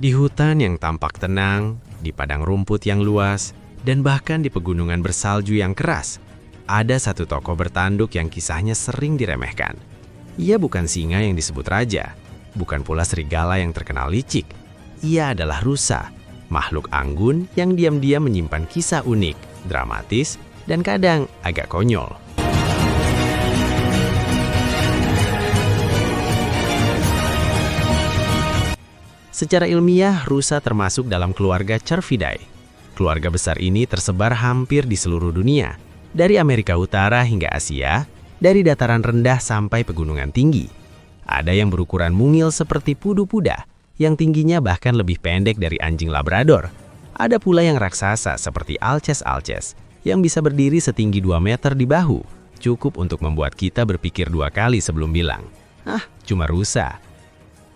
Di hutan yang tampak tenang, di padang rumput yang luas, dan bahkan di pegunungan bersalju yang keras, ada satu tokoh bertanduk yang kisahnya sering diremehkan. Ia bukan singa yang disebut raja, bukan pula serigala yang terkenal licik. Ia adalah rusa, makhluk anggun yang diam-diam menyimpan kisah unik, dramatis, dan kadang agak konyol. Secara ilmiah, rusa termasuk dalam keluarga Cervidae. Keluarga besar ini tersebar hampir di seluruh dunia, dari Amerika Utara hingga Asia, dari dataran rendah sampai pegunungan tinggi. Ada yang berukuran mungil seperti pudu puda, yang tingginya bahkan lebih pendek dari anjing Labrador. Ada pula yang raksasa seperti Alces, yang bisa berdiri setinggi 2 meter di bahu, cukup untuk membuat kita berpikir 2 kali sebelum bilang, cuma rusa.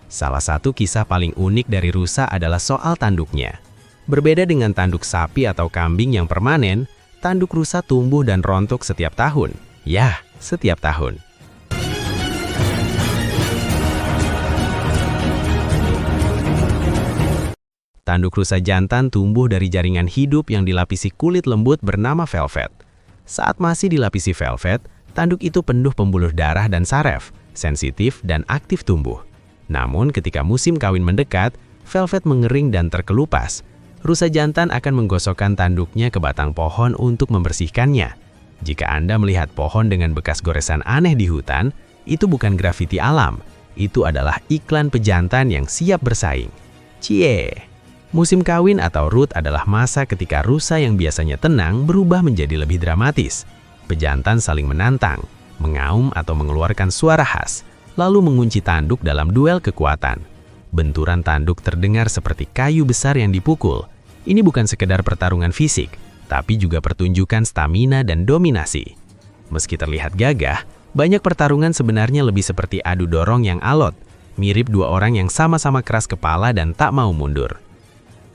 Salah satu kisah paling unik dari rusa adalah soal tanduknya. Berbeda dengan tanduk sapi atau kambing yang permanen, tanduk rusa tumbuh dan rontok setiap tahun. Ya, setiap tahun. Tanduk rusa jantan tumbuh dari jaringan hidup yang dilapisi kulit lembut bernama velvet. Saat masih dilapisi velvet, tanduk itu penuh pembuluh darah dan saraf, sensitif dan aktif tumbuh. Namun ketika musim kawin mendekat, velvet mengering dan terkelupas. Rusa jantan akan menggosokkan tanduknya ke batang pohon untuk membersihkannya. Jika Anda melihat pohon dengan bekas goresan aneh di hutan, itu bukan grafiti alam, itu adalah iklan pejantan yang siap bersaing. Cie! Musim kawin atau rut adalah masa ketika rusa yang biasanya tenang berubah menjadi lebih dramatis. Pejantan saling menantang, mengaum atau mengeluarkan suara khas, lalu mengunci tanduk dalam duel kekuatan. Benturan tanduk terdengar seperti kayu besar yang dipukul. Ini bukan sekedar pertarungan fisik, tapi juga pertunjukan stamina dan dominasi. Meski terlihat gagah, banyak pertarungan sebenarnya lebih seperti adu dorong yang alot, mirip dua orang yang sama-sama keras kepala dan tak mau mundur.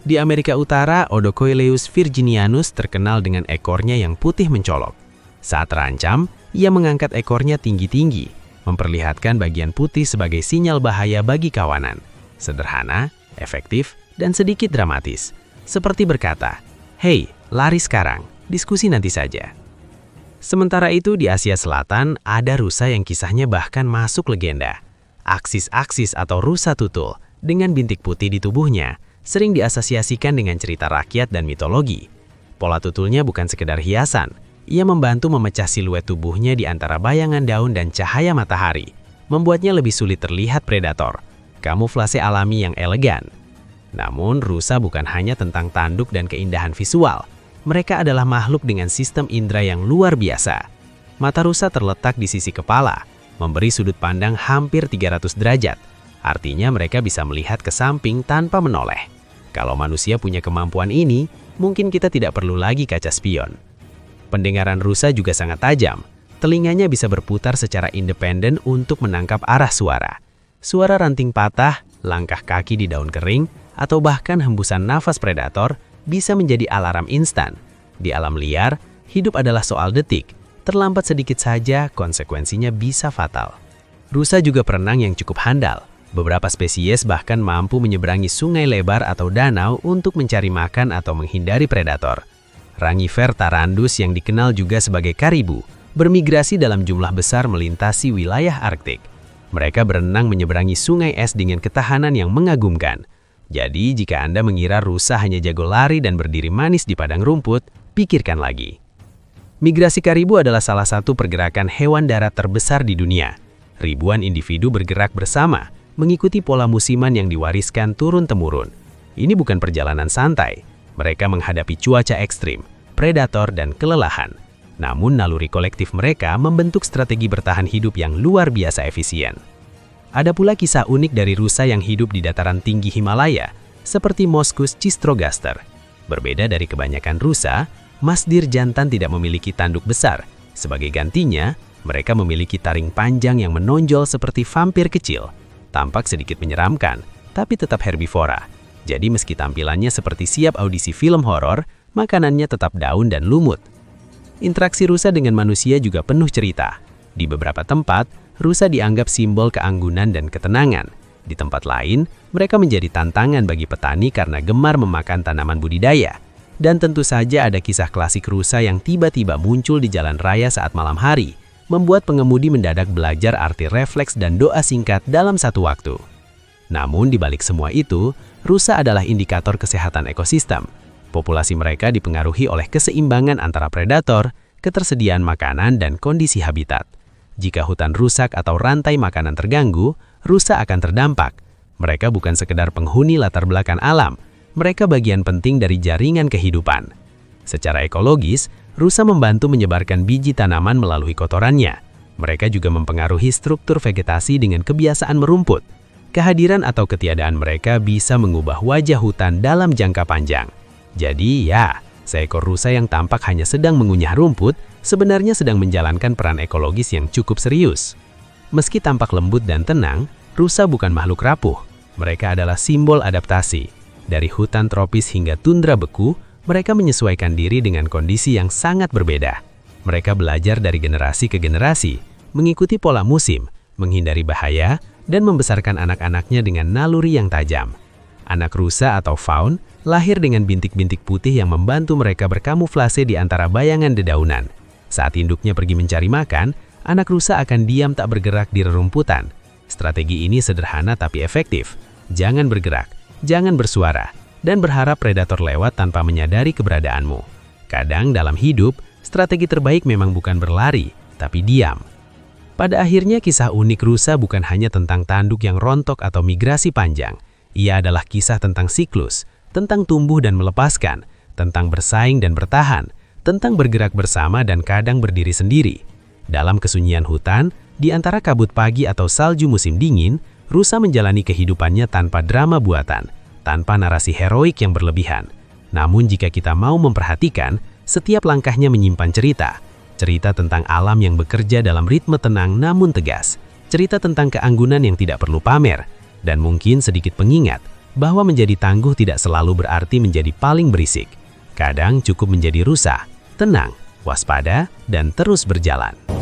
Di Amerika Utara, Odocoileus virginianus terkenal dengan ekornya yang putih mencolok. Saat terancam, ia mengangkat ekornya tinggi-tinggi, memperlihatkan bagian putih sebagai sinyal bahaya bagi kawanan. Sederhana, efektif, dan sedikit dramatis. Seperti berkata, "Hei, lari sekarang, diskusi nanti saja." Sementara itu di Asia Selatan, ada rusa yang kisahnya bahkan masuk legenda. Aksis atau rusa tutul, dengan bintik putih di tubuhnya, sering diasosiasikan dengan cerita rakyat dan mitologi. Pola tutulnya bukan sekedar hiasan, ia membantu memecah siluet tubuhnya di antara bayangan daun dan cahaya matahari, membuatnya lebih sulit terlihat predator. Kamuflase alami yang elegan. Namun, rusa bukan hanya tentang tanduk dan keindahan visual. Mereka adalah makhluk dengan sistem indera yang luar biasa. Mata rusa terletak di sisi kepala, memberi sudut pandang hampir 300 derajat. Artinya mereka bisa melihat ke samping tanpa menoleh. Kalau manusia punya kemampuan ini, mungkin kita tidak perlu lagi kaca spion. Pendengaran rusa juga sangat tajam. Telinganya bisa berputar secara independen untuk menangkap arah suara. Suara ranting patah, langkah kaki di daun kering, atau bahkan hembusan nafas predator bisa menjadi alarm instan. Di alam liar, hidup adalah soal detik. Terlambat sedikit saja, konsekuensinya bisa fatal. Rusa juga perenang yang cukup handal. Beberapa spesies bahkan mampu menyeberangi sungai lebar atau danau untuk mencari makan atau menghindari predator. Rangifer tarandus yang dikenal juga sebagai karibu, bermigrasi dalam jumlah besar melintasi wilayah Arktik. Mereka berenang menyeberangi sungai es dengan ketahanan yang mengagumkan. Jadi, jika Anda mengira rusa hanya jago lari dan berdiri manis di padang rumput, pikirkan lagi. Migrasi karibu adalah salah satu pergerakan hewan darat terbesar di dunia. Ribuan individu bergerak bersama, mengikuti pola musiman yang diwariskan turun-temurun. Ini bukan perjalanan santai. Mereka menghadapi cuaca ekstrim, predator, dan kelelahan. Namun naluri kolektif mereka membentuk strategi bertahan hidup yang luar biasa efisien. Ada pula kisah unik dari rusa yang hidup di dataran tinggi Himalaya, seperti Moschus cistrogaster. Berbeda dari kebanyakan rusa, masdir jantan tidak memiliki tanduk besar. Sebagai gantinya, mereka memiliki taring panjang yang menonjol seperti vampir kecil. Tampak sedikit menyeramkan, tapi tetap herbivora. Jadi meski tampilannya seperti siap audisi film horor, makanannya tetap daun dan lumut. Interaksi rusa dengan manusia juga penuh cerita. Di beberapa tempat, rusa dianggap simbol keanggunan dan ketenangan. Di tempat lain, mereka menjadi tantangan bagi petani karena gemar memakan tanaman budidaya. Dan tentu saja ada kisah klasik rusa yang tiba-tiba muncul di jalan raya saat malam hari, membuat pengemudi mendadak belajar arti refleks dan doa singkat dalam satu waktu. Namun di balik semua itu, rusa adalah indikator kesehatan ekosistem. Populasi mereka dipengaruhi oleh keseimbangan antara predator, ketersediaan makanan, dan kondisi habitat. Jika hutan rusak atau rantai makanan terganggu, rusa akan terdampak. Mereka bukan sekedar penghuni latar belakang alam, mereka bagian penting dari jaringan kehidupan. Secara ekologis, rusa membantu menyebarkan biji tanaman melalui kotorannya. Mereka juga mempengaruhi struktur vegetasi dengan kebiasaan merumput. Kehadiran atau ketiadaan mereka bisa mengubah wajah hutan dalam jangka panjang. Jadi ya, seekor rusa yang tampak hanya sedang mengunyah rumput, sebenarnya sedang menjalankan peran ekologis yang cukup serius. Meski tampak lembut dan tenang, rusa bukan makhluk rapuh. Mereka adalah simbol adaptasi. Dari hutan tropis hingga tundra beku, mereka menyesuaikan diri dengan kondisi yang sangat berbeda. Mereka belajar dari generasi ke generasi, mengikuti pola musim, menghindari bahaya, dan membesarkan anak-anaknya dengan naluri yang tajam. Anak rusa atau faun lahir dengan bintik-bintik putih yang membantu mereka berkamuflase di antara bayangan dedaunan. Saat induknya pergi mencari makan, anak rusa akan diam tak bergerak di rerumputan. Strategi ini sederhana tapi efektif. Jangan bergerak, jangan bersuara, dan berharap predator lewat tanpa menyadari keberadaanmu. Kadang dalam hidup, strategi terbaik memang bukan berlari, tapi diam. Pada akhirnya kisah unik rusa bukan hanya tentang tanduk yang rontok atau migrasi panjang. Ia adalah kisah tentang siklus, tentang tumbuh dan melepaskan, tentang bersaing dan bertahan, tentang bergerak bersama dan kadang berdiri sendiri. Dalam kesunyian hutan, di antara kabut pagi atau salju musim dingin, rusa menjalani kehidupannya tanpa drama buatan, tanpa narasi heroik yang berlebihan. Namun jika kita mau memperhatikan, setiap langkahnya menyimpan cerita. Cerita tentang alam yang bekerja dalam ritme tenang namun tegas. Cerita tentang keanggunan yang tidak perlu pamer. Dan mungkin sedikit pengingat bahwa menjadi tangguh tidak selalu berarti menjadi paling berisik. Kadang cukup menjadi rusa, tenang, waspada, dan terus berjalan.